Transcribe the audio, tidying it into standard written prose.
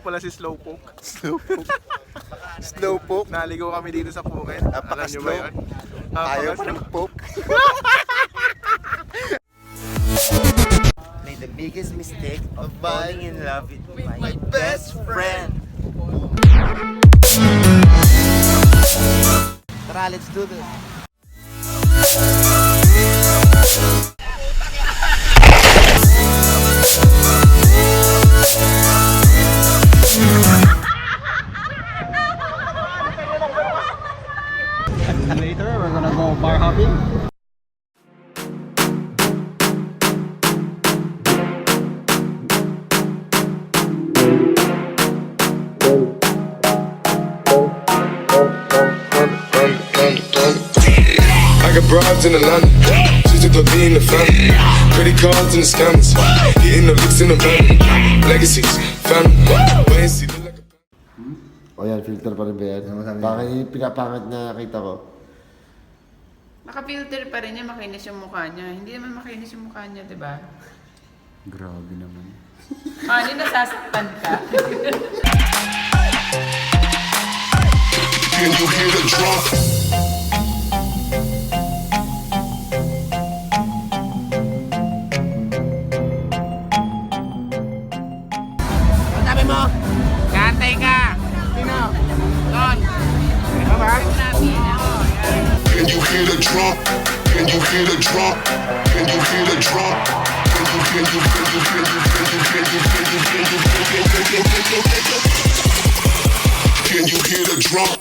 pala si Slowpoke. Slowpoke. Slowpoke. Naligaw kami dito sa Phuket. Alam nyo ba yun? Ayaw pa ng poke. Made the biggest mistake of falling in love with my best friend. Tara, let's do this. Later, we're gonna go bar hopping. I got broads in Atlanta, just to be in the family. Credit cards and the scammers, hitting the licks in the van. Legacies, family, wait and see, look like a... O yan, filter pa rin ba yan? Pangit, pinapangit na nakita ko. Naka-filter pa rin niya, makinis yung mukha niya. Hindi naman makinis yung mukha niya, di ba? Grabe naman. Mani, nasasaktan ka. Can you hear the drum? Kantay ka! Sino? Don! Ano ba? Can you hear the drum? Can you hear the drum? Can you hear the drum? Can you hear the drum?